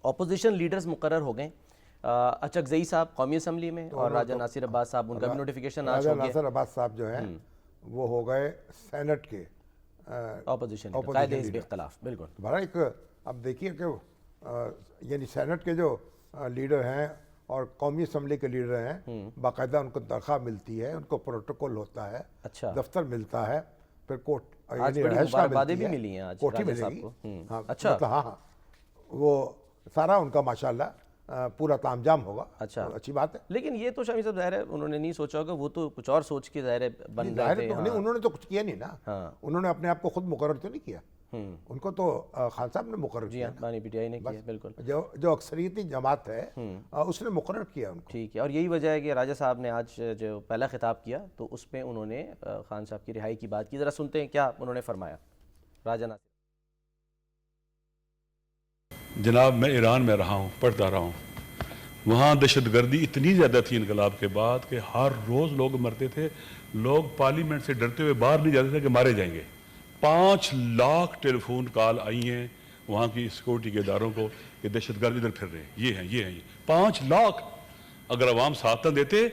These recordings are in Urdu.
اپوزیشن لیڈرز مقرر ہو گئے، اچکزئی صاحب قومی اسمبلی میں اور راجہ ناصر عباس صاحب، ان کا بھی نوٹیفیکیشن آج ہو گیا۔ راجہ ناصر عباس صاحب جو ہیں وہ ہو گئے سینٹ کے اپوزیشن قائد حزب اختلاف، بالکل۔ بھارا ایک اب دیکھیے کہ یعنی سینٹ کے جو لیڈر ہیں اور قومی اسمبلی کے لیڈر ہیں، باقاعدہ ان کو تنخواہ ملتی ہے، ان کو پروٹوکول ہوتا ہے، اچھا، دفتر ملتا ہے، پھر کوٹ آج بڑی مبارکبادیں بھی ملی ہیں آج کوٹھی راجہ ملے صاحب گی۔ کو۔ ہاں اچھا، ہاں وہ سارا ان کا ماشاءاللہ پورا تام جام ہوگا، اچھا، اچھی بات ہے۔ لیکن یہ تو شامی صاحب ظاہر ہے انہوں نے نہیں سوچا ہوگا، وہ تو کچھ اور سوچ کے ظاہر ہے بن رہے تھے۔ نہیں، انہوں نے تو کچھ کیا نہیں نا، انہوں نے اپنے آپ کو خود مقرر تو نہیں کیا، ان کو تو خان صاحب نے مقرر جی کیا، ہاں، بانی پی ٹی آئی نے کیا، بالکل۔ جو اکثریتی جماعت ہے اس نے مقرر کیا ان کو۔ ٹھیک ہے، اور یہی وجہ ہے کہ راجہ صاحب نے آج جو پہلا خطاب کیا تو اس میں انہوں نے خان صاحب کی رہائی کی بات کی۔ ذرا سنتے ہیں کیا انہوں نے فرمایا۔ راجہ ناصر: جناب میں ایران میں رہا ہوں، پڑھتا رہا ہوں، وہاں دہشت گردی اتنی زیادہ تھی انقلاب کے بعد کہ ہر روز لوگ مرتے تھے، لوگ پارلیمنٹ سے ڈرتے ہوئے باہر نہیں جاتے تھے کہ مارے جائیں گے۔ 5 لاکھ ٹیلی فون کال آئی ہیں وہاں کی سیکورٹی کے اداروں کو کہ دہشت گرد ادھر پھر رہے ہیں، یہ ہیں، یہ ہیں، 5 لاکھ۔ اگر عوام ساتھ نہ دیتے،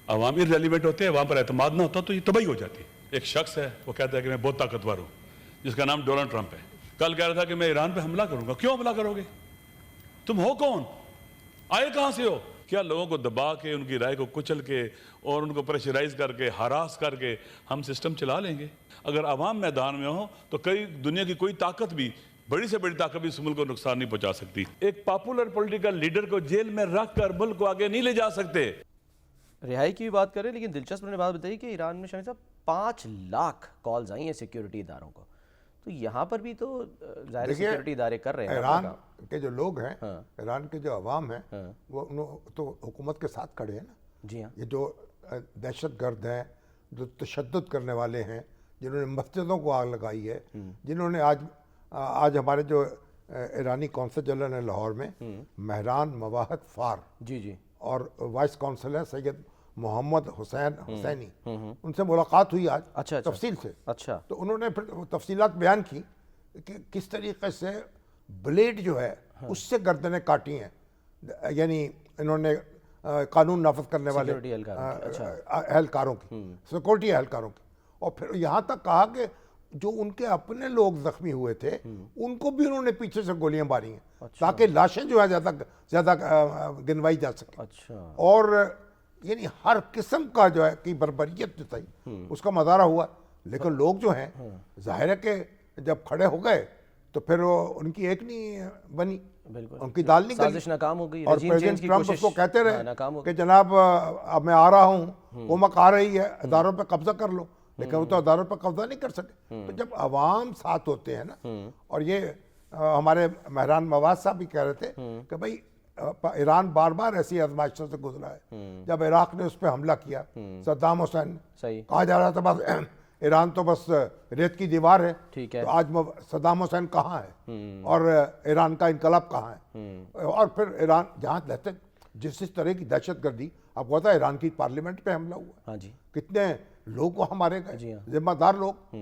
عوام ریلیونٹ ہوتے، عوام پر اعتماد نہ ہوتا تو یہ تباہی ہو جاتی۔ ایک شخص ہے وہ کہتا ہے کہ میں بہت طاقتور ہوں، جس کا نام ڈونلڈ ٹرمپ ہے، کل کہہ رہا تھا کہ میں ایران پہ حملہ کروں گا۔ کیوں حملہ کرو گے؟ تم ہو کون؟ آئے کہاں سے ہو؟ کیا لوگوں کو دبا کے، ان کی رائے کو کچل کے اور ان کو پریشرائز کر کے، ہراس کر کے ہم سسٹم چلا لیں گے؟ اگر عوام میدان میں ہو تو دنیا کی کوئی طاقت بھی، بڑی سے بڑی طاقت بھی اس ملک کو نقصان نہیں پہنچا سکتی۔ ایک پاپولر پولیٹیکل لیڈر کو جیل میں رکھ کر ملک کو آگے نہیں لے جا سکتے۔ رہائی کی بھی بات کریں، لیکن دلچسپ نے بات بتائی کہ ایران میں شامی صاحب 5 لاکھ کالز آئی ہیں سیکیورٹی اداروں کو، تو یہاں پر بھی تو ظاہر سیکیورٹی ادارے کر رہے ہیں۔ ایران کے جو لوگ ہیں، ایران کے جو عوام ہیں، وہ تو حکومت کے ساتھ کھڑے ہیں نا۔ جی ہاں، یہ جو دہشت گرد ہیں، جو تشدد کرنے والے ہیں، جنہوں نے مسجدوں کو آگ لگائی ہے، جنہوں نے آج ہمارے جو ایرانی قونصل جنرل ہیں لاہور میں، مہران مواحد فار، جی جی، اور وائس کونسل ہے سید محمد حسینی، ان سے ملاقات ہوئی آج اچھا تفصیل سے۔ اچھا، تو انہوں نے پھر تفصیلات بیان کی کہ کس طریقے سے بلیڈ جو ہے اس سے گردنیں کاٹی ہیں، یعنی انہوں نے قانون نافذ کرنے والے اہلکاروں کی، سیکورٹی اہلکاروں کی، اور پھر یہاں تک کہا کہ جو ان کے اپنے لوگ زخمی ہوئے تھے ان کو بھی انہوں نے پیچھے سے گولیاں ماری ہیں تاکہ لاشیں جو ہے زیادہ گنوائی جا سکیں۔ اچھا، اور یعنی ہر قسم کا جو ہے کہ بربریت جو تھی اس کا مظاہرہ ہوا، لیکن لوگ جو ہیں ظاہر ہے کہ جب کھڑے ہو گئے تو پھر ان کی ایک نہیں بنی، ان کی دال نہیں گلی، سازش ناکام ہو گئی، اور پریزیڈنٹ ٹرمپ اس کو کہتے رہے کہ جناب اب میں آ رہا ہوں، قومک آ رہی ہے، اداروں پہ قبضہ کر لو، لیکن وہ تو اداروں پہ قبضہ نہیں کر سکے۔ تو جب عوام ساتھ ہوتے ہیں نا، اور یہ ہمارے مہران مواحد صاحب بھی کہہ رہے تھے کہ بھائی ایران بار بار ایسی آزمائشوں سے گزرا ہے، جب عراق نے اس پہ حملہ کیا، صدام حسین نے، کہا جا رہا تھا بس ایران تو بس ریت کی دیوار ہے، تو آج صدام حسین کہاں ہے اور ایران کا انقلاب کہاں ہے؟ اور پھر ایران جہاں رہتے جس طرح کی دہشت گردی، آپ کو پتا ہے ایران کی پارلیمنٹ پہ حملہ ہوا، کتنے لوگ ہمارے گئے، ذمہ دار لوگ،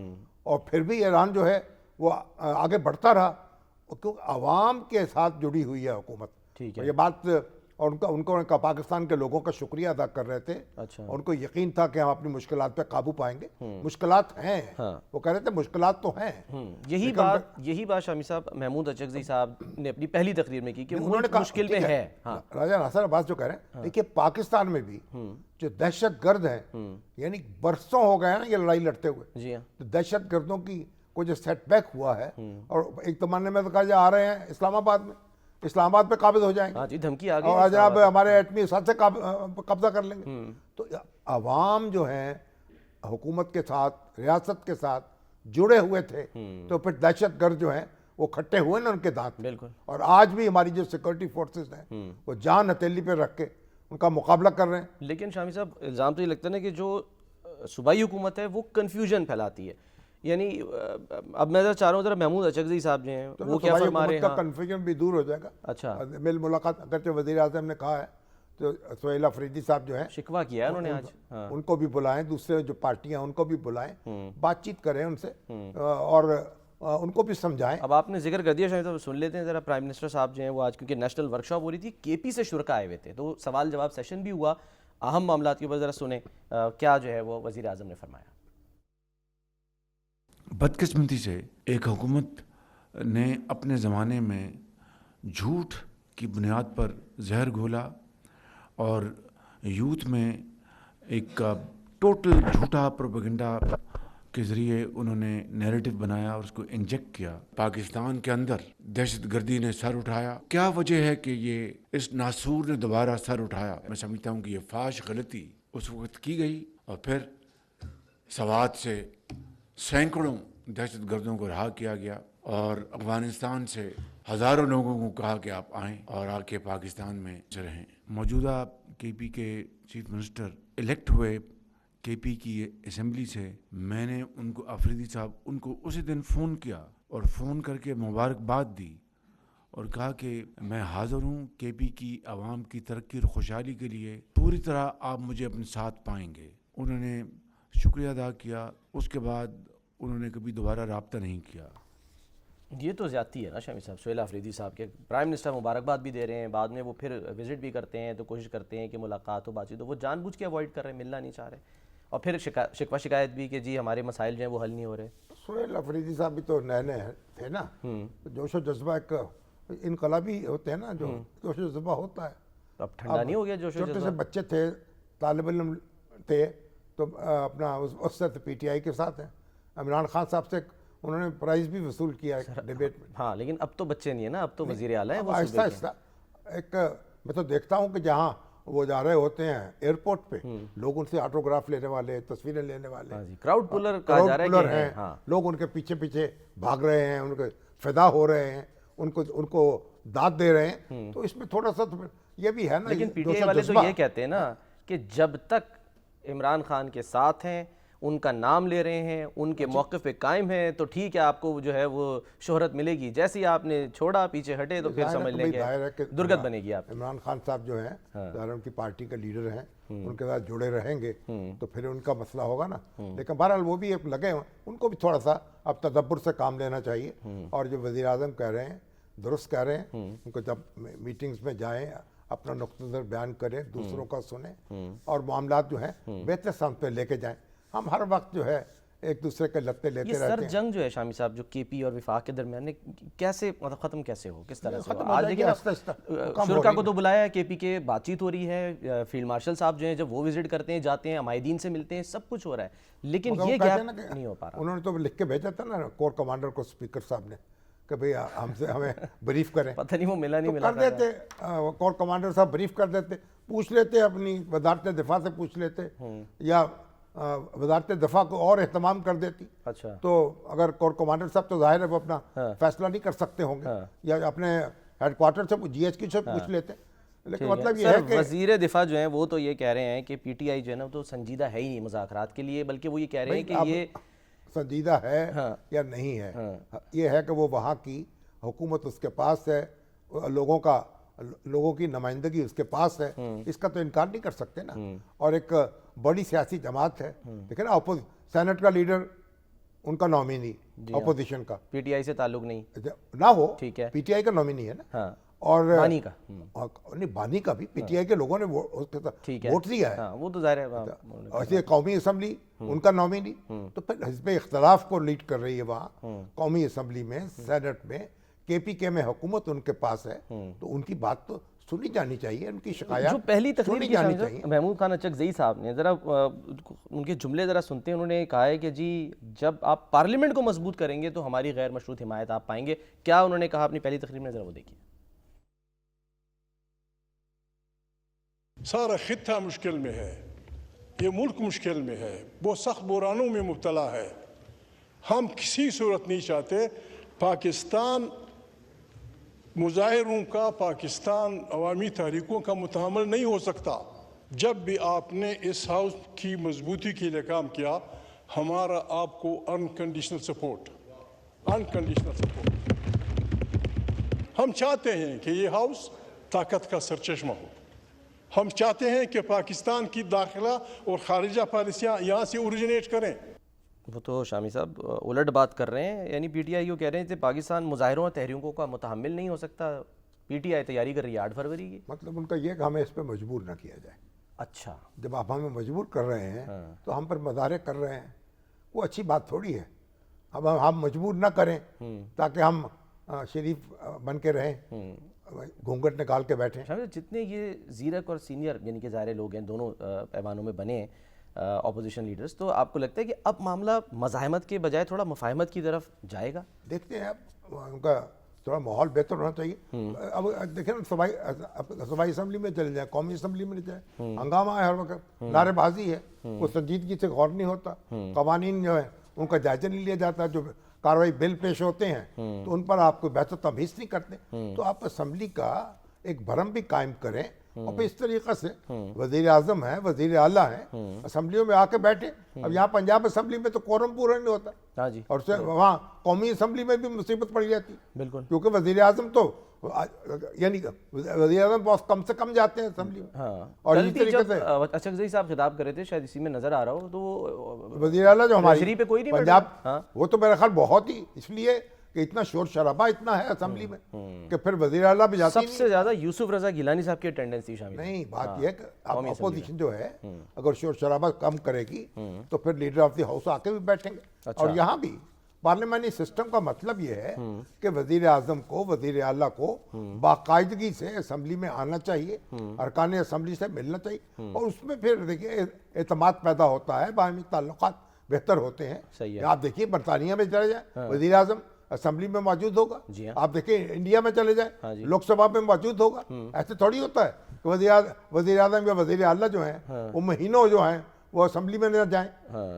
اور پھر بھی ایران جو ہے وہ آگے بڑھتا رہا کیونکہ عوام کے ساتھ جڑی ہوئی ہے حکومت۔ یہ بات، اور ان کو پاکستان کے لوگوں کا شکریہ ادا کر رہے تھے، اور ان کو یقین تھا کہ ہم اپنی مشکلات پہ قابو پائیں گے۔ مشکلات ہیں، وہ کہہ رہے تھے مشکلات تو ہیں۔ یہی بات شامی صاحب محمود اچکزئی صاحب نے اپنی پہلی تقریر میں کی کہ ملک مشکل میں ہے۔ راجہ ناصر عباس جو کہہ رہے ہیں، دیکھیے پاکستان میں بھی جو دہشت گرد ہیں، یعنی برسوں ہو گئے ہیں نا یہ لڑائی لڑتے ہوئے، تو دہشت گردوں کی کوئی جو سیٹ بیک ہوا ہے، اور ایک زمانے میں تو کہا جا رہے ہیں اسلام آباد میں، اسلام آباد پہ قابض ہو جائیں گے، دھمکی آ گئی، اور جناب ہمارے ایٹمی ساتھ سے قبضہ کر لیں گے۔ تو عوام جو ہیں حکومت کے ساتھ، ریاست کے ساتھ جڑے ہوئے تھے، تو پھر دہشت گرد جو ہیں وہ کھٹے ہوئے نا ان کے دانت، اور آج بھی ہماری جو سیکورٹی فورسز ہیں وہ جان ہتھیلی پہ رکھ کے ان کا مقابلہ کر رہے ہیں۔ لیکن شامی صاحب الزام تو یہ لگتا ہے نا کہ جو صوبائی حکومت ہے وہ کنفیوژن پھیلاتی ہے، یعنی اب میں چاہ رہا ہوں ذرا محمود اچکزئی صاحب جو ہیں وہ کیا فرما رہے ہیں؟ کا کنفیوژن بھی دور ہو جائے گا۔ اچھا، میل ملاقات اگرچہ وزیر اعظم نے کہا ہے، تو سہیل افریدی صاحب جو ہیں شکوہ کیا ہے انہوں نے آج، ان کو بھی بلائیں، دوسرے جو پارٹیاں ان کو بھی بلائیں، بات چیت کریں ان سے، اور ان کو بھی سمجھائیں. اب آپ نے ذکر کر دیا شاید، تو سن لیتے ہیں ذرا پرائم منسٹر صاحب جو ہیں وہ آج کیونکہ نیشنل ورکشاپ ہو رہی تھی کے پی سے شرکاء آئے ہوئے تھے، تو سوال جواب سیشن بھی ہوا، اہم معاملات کے اوپر ذرا سنیں کیا جو ہے وہ وزیر اعظم نے فرمایا. بدقسمتی سے ایک حکومت نے اپنے زمانے میں جھوٹ کی بنیاد پر زہر گھولا اور یوتھ میں ایک ٹوٹل جھوٹا پروپیگنڈا کے ذریعے انہوں نے نیریٹو بنایا اور اس کو انجیکٹ کیا. پاکستان کے اندر دہشت گردی نے سر اٹھایا. کیا وجہ ہے کہ یہ اس ناسور نے دوبارہ سر اٹھایا؟ میں سمجھتا ہوں کہ یہ فاش غلطی اس وقت کی گئی اور پھر سوات سے سینکڑوں دہشت گردوں کو رہا کیا گیا اور افغانستان سے ہزاروں لوگوں کو کہا کہ آپ آئیں اور آ کے پاکستان میں رہیں. موجودہ کے پی کے چیف منسٹر الیکٹ ہوئے کے پی کی اسمبلی سے، میں نے ان کو آفریدی صاحب ان کو اسی دن فون کیا اور فون کر کے مبارکباد دی اور کہا کہ میں حاضر ہوں کے پی کی عوام کی ترقی اور خوشحالی کے لیے پوری طرح آپ مجھے اپنے ساتھ پائیں گے. انہوں نے شکریہ ادا کیا. اس کے بعد انہوں نے کبھی دوبارہ رابطہ نہیں کیا. یہ تو زیادتی ہے نا شامی صاحب، سہیل آفریدی صاحب کے پرائم منسٹر مبارکباد بھی دے رہے ہیں، بعد میں وہ پھر وزٹ بھی کرتے ہیں تو کوشش کرتے ہیں کہ ملاقات ہو، بات چیت ہو، وہ جان بوجھ کے اوائڈ کر رہے ہیں، ملنا نہیں چاہ رہے، اور پھر شکوہ شکایت بھی کہ جی ہمارے مسائل جو ہیں وہ حل نہیں ہو رہے. سہیل آفریدی صاحب بھی تو نئے نئے تھے نا، جوش و جذبہ ایک انقلابی ہوتے ہیں نا، جو جوش و جذبہ ہوتا ہے. اب ٹھنڈا نہیں ہو گیا جوش و چھوٹے جذبہ؟ سے بچے تھے، طالب علم تھے، تو اپنا اس سے پی ٹی آئی کے ساتھ ہیں. عمران خان صاحب سے انہوں نے پرائز بھی وصول کیا ڈیبیٹ میں. ہاں لیکن اب تو بچے نہیں ہیں نا، اب تو وزیر اعلیٰ ہیں وہ. آہستہ آہستہ ایک میں تو دیکھتا ہوں کہ جہاں وہ جا رہے ہوتے ہیں ایئرپورٹ پہ، لوگ ان سے آٹوگراف لینے والے، تصویریں لینے والے، کراؤڈ پولر کہا جا رہا ہے کہ لوگ ان کے پیچھے پیچھے بھاگ رہے ہیں، ان کے فدا ہو رہے ہیں، ان کو داد دے رہے ہیں. تو اس میں تھوڑا سا یہ بھی ہے نا. لیکن پی ٹی آئی والے تو یہ کہتے ہیں نا کہ جب تک عمران خان کے ساتھ ہیں، ان کا نام لے رہے ہیں، ان کے موقف پہ قائم ہیں، تو ٹھیک ہے آپ کو جو ہے وہ شہرت ملے گی. جیسے ہی آپ نے چھوڑا، پیچھے ہٹے، تو پھر سمجھ لیں گے درگت بنے گی آپ. عمران خان صاحب جو ہیں ظاہر ان کی پارٹی کے لیڈر ہیں، ان کے ساتھ جڑے رہیں گے تو پھر ان کا مسئلہ ہوگا نا. لیکن بہرحال وہ بھی لگے ہوئے، ان کو بھی تھوڑا سا اب تدبر سے کام لینا چاہیے. اور جو وزیر اعظم کہہ رہے ہیں درست کہہ رہے ہیں. ان کو جب میٹنگز میں جائیں اپنا نقطہ نظر بیان کریں، دوسروں کا سنیں اور معاملات جو ہیں بہتر سمت پہ لے کے جائیں. ہم ہر وقت جو ہے ایک دوسرے کے لتے لیتے رہتے ہیں. یہ سر جنگ جو ہے شامی صاحب جو کے پی اور وفاق کے درمیان کیسے مطلب ختم کیسے ہو، کس طرح سے ہو؟ آج دیکھیں شرکا کو تو بلایا ہے کے پی کے، بات چیت ہو رہی ہے، فیلڈ مارشل صاحب جو ہیں جب وہ وزٹ کرتے ہیں، جاتے ہیں، عمائدین سے ملتے ہیں، سب کچھ ہو رہا ہے، لیکن یہ گیپ نہیں ہو پا رہا. انہوں نے تو لکھ کے بھیجا تھا نا کور کمانڈر کو، اسپیکر صاحب نے، کہ بھئی ہمیں بریف کریں. پتہ نہیں وہ ملا نہیں ملا کر دیتے، کور کمانڈر صاحب بریف کر دیتے، پوچھ لیتے، اپنی وزارت دفاع سے پوچھ لیتے، یا وزارت دفاع کو اور اہتمام کر دیتی. اچھا تو اگر کور کمانڈر صاحب تو ظاہر ہے وہ اپنا فیصلہ نہیں کر سکتے ہوں گے، یا اپنے ہیڈ کوارٹر سے جی ایچ کی سے پوچھ لیتے. لیکن مطلب یہ ہے کہ وزیر دفاع جو ہیں وہ تو یہ کہہ رہے ہیں کہ پی ٹی آئی جو ہے نا تو سنجیدہ ہے ہی نہیں مذاکرات کے لیے، بلکہ وہ یہ کہہ رہے ہیں کہ یہ سنجیدہ ہے یا نہیں ہے. یہ ہے کہ وہ وہاں کی حکومت اس کے پاس ہے، لوگوں کی نمائندگی اس کے پاس ہے، اس کا تو انکار نہیں کر سکتے نا. اور ایک بڑی سیاسی جماعت ہے، دیکھیں نا، سینٹ کا لیڈر ان کا نامینی اپوزیشن کا، پی ٹی آئی سے تعلق نہیں نہ ہو، ٹھیک ہے، پی ٹی آئی کا نامینی ہے نا. اور بانی کا نہیں، بانی کا بھی پی ٹی آئی کے لوگوں نے ووٹ دیا ہے، وہ تو ظاہر ہے. ایسے قومی اسمبلی ان کا نامینی، تو پھر حزب اختلاف کو لیڈ کر رہی ہے وہاں قومی اسمبلی میں، سینٹ میں. کے پی کے میں حکومت ان کے پاس ہے، تو ان کی بات تو سنی جانی چاہیے، ان کی شکایات جو پہلی تقریر سنی جانی چاہیے. محمود خان اچکزئی صاحب نے ذرا ان کے جملے ذرا سنتے ہیں. انہوں نے کہا ہے کہ جی جب آپ پارلیمنٹ کو مضبوط کریں گے تو ہماری غیر مشروط حمایت آپ پائیں گے. کیا انہوں نے کہا اپنی پہلی تقریر میں؟ ذرا وہ دیکھیے. سارا خطہ مشکل میں ہے، یہ ملک مشکل میں ہے، وہ سخت بحرانوں میں مبتلا ہے. ہم کسی صورت نہیں چاہتے پاکستان مظاہروں کا، پاکستان عوامی تحریکوں کا متحمل نہیں ہو سکتا. جب بھی آپ نے اس ہاؤس کی مضبوطی کے لیے کام کیا، ہمارا آپ کو انکنڈیشنل سپورٹ. ہم چاہتے ہیں کہ یہ ہاؤس طاقت کا سرچشمہ ہو. ہم چاہتے ہیں کہ پاکستان کی داخلہ اور خارجہ پالیسیاں یہاں سے اوریجنیٹ کریں. وہ تو شامی صاحب الٹ بات کر رہے ہیں، یعنی پی ٹی آئی کو کہہ رہے ہیں پاکستان مظاہروں اور تحریکوں کا متحمل نہیں ہو سکتا، پی ٹی آئی تیاری کر رہی ہے 8 فروری کی. مطلب ان کا یہ کہ ہمیں اس پہ مجبور نہ کیا جائے. اچھا، جب آپ ہمیں مجبور کر رہے ہیں تو ہم پر مظاہرے کر رہے ہیں، وہ اچھی بات تھوڑی ہے. اب ہم مجبور نہ کریں تاکہ ہم شریف بن کے رہیں، گھونگھٹ نکال کے بیٹھیں. جتنے یہ زیرک اور سینئر یعنی کہ ظاہر لوگ ہیں دونوں ایوانوں میں بنے ہیں اپوزیشن لیڈرز، تو آپ کو لگتا ہے کہ اب معاملہ مزاحمت کے بجائے تھوڑا مفاہمت کی طرف جائے گا؟ دیکھتے ہیں اب ان کا تھوڑا ماحول بہتر ہونا چاہیے. اب دیکھیں نا، صوبائی اسمبلی میں چلے جائیں، قومی اسمبلی میں جائیں، ہنگامہ ہے ہر وقت، نعرے بازی ہے، کوئی سنجیدگی سے غور نہیں ہوتا، قوانین جو ہے ان کا جائزہ نہیں لیا جاتا، جو کاروائی بل پیش ہوتے ہیں تو ان پر آپ کو بحث و تبحیث نہیں کرتے. تو آپ اسمبلی کا ایک بھرم بھی قائم کریں اور پھر اس طریقے سے وزیر اعظم ہیں، وزیر اعلیٰ ہیں، اسمبلیوں میں آ کے بیٹھیں. اب یہاں پنجاب اسمبلی میں تو کورم پورا نہیں ہوتا، ہاں جی، اور وہاں قومی اسمبلی میں بھی مصیبت پڑ جاتی ہے، بالکل، کیونکہ وزیر اعظم تو یعنی وزیر اعظم بہت کم سے کم جاتے ہیں اسمبلی میں. ہاں. اور اسی طریقے سے اچھا صاحب خطاب کر رہے تھے، شاید اسی میں نظر آ رہا ہو، تو وزیر اعلیٰ جو ہماری پہ کوئی نہیں پنجاب، ہاں، وہ تو میرا خیال بہت ہی، اس لیے کہ اتنا شور شرابہ اتنا ہے اسمبلی میں کہ پھر وزیر اعلیٰ بھی جاتی سب سے زیادہ یوسف رضا گیلانی صاحب کی اٹینڈنس تھی شامل. نہیں. بات یہ ہے کہ اب اپوزیشن جو ہے اگر شور شرابہ کم کرے گی تو پھر لیڈر آف دی ہاؤس آ کے بھی بیٹھیں گے. اور یہاں بھی پارلیمانی سسٹم کا مطلب یہ ہے کہ وزیر اعظم کو، وزیر اعلیٰ کو باقاعدگی سے اسمبلی میں آنا چاہیے، ارکان اسمبلی سے ملنا چاہیے، اور اس میں پھر دیکھیے اعتماد پیدا ہوتا ہے، باہمی تعلقات بہتر ہوتے ہیں. صحیح ہے. آپ دیکھیے برطانیہ میں چلے جائیں، وزیر اعظم اسمبلی میں موجود ہوگا. جی ہاں. آپ دیکھیں انڈیا میں چلے جائیں، لوک سبھا میں موجود ہوگا. ایسے تھوڑی ہوتا ہے کہ وزیر اعظم یا وزیر اعلیٰ جو ہیں وہ مہینوں جو ہیں وہ اسمبلی میں نہ جائیں.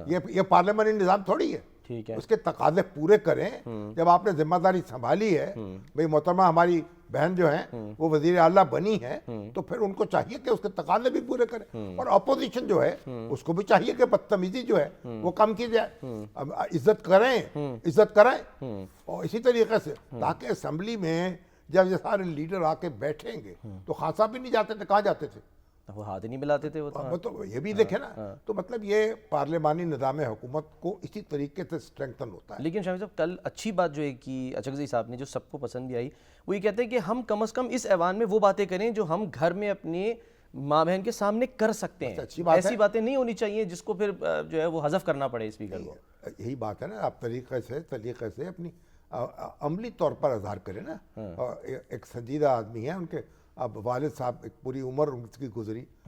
یہ پارلیمانی نظام تھوڑی ہے. ٹھیک ہے، اس کے تقاضے پورے کریں. جب آپ نے ذمہ داری سنبھالی ہے، بھئی محترمہ ہماری بہن جو ہیں وہ وزیر اعلیٰ بنی ہے، تو پھر ان کو چاہیے کہ اس کے تقاضے بھی پورے کریں. اور اپوزیشن جو ہے اس کو بھی چاہیے کہ بدتمیزی جو ہے وہ کم کی جائے. اب عزت کریں، عزت کریں. اور اسی طریقے سے تاکہ اسمبلی میں جب یہ سارے لیڈر آ کے بیٹھیں گے تو خان صاحب بھی نہیں جاتے تھے. کہاں جاتے تھے؟ وہ ہاتھ نہیں ملاتے تھے. وہ تو یہ بھی دیکھیں نا. تو مطلب یہ پارلیمانی نظام حکومت کو اسی طریقے سے اسٹرینگتھن ہوتا ہے. لیکن شامی صاحب کل اچھی بات جو ہے کہ اچکزئی صاحب نے جو سب کو پسند بھی آئی، وہ یہ کہتے ہیں کہ ہم کم از کم اس ایوان میں وہ باتیں کریں جو ہم گھر میں اپنے ماں بہن کے سامنے کر سکتے ہیں. ایسی باتیں نہیں ہونی چاہیے جس کو پھر جو ہے وہ حذف کرنا پڑے اسپیکر کو. یہی بات ہے نا. آپ طریقے سے اپنی عملی طور پر اظہار کریں نا. ایک سنجیدہ آدمی ہے، ان کے اب والد صاحب ایک پوری عمر ان کی گزری،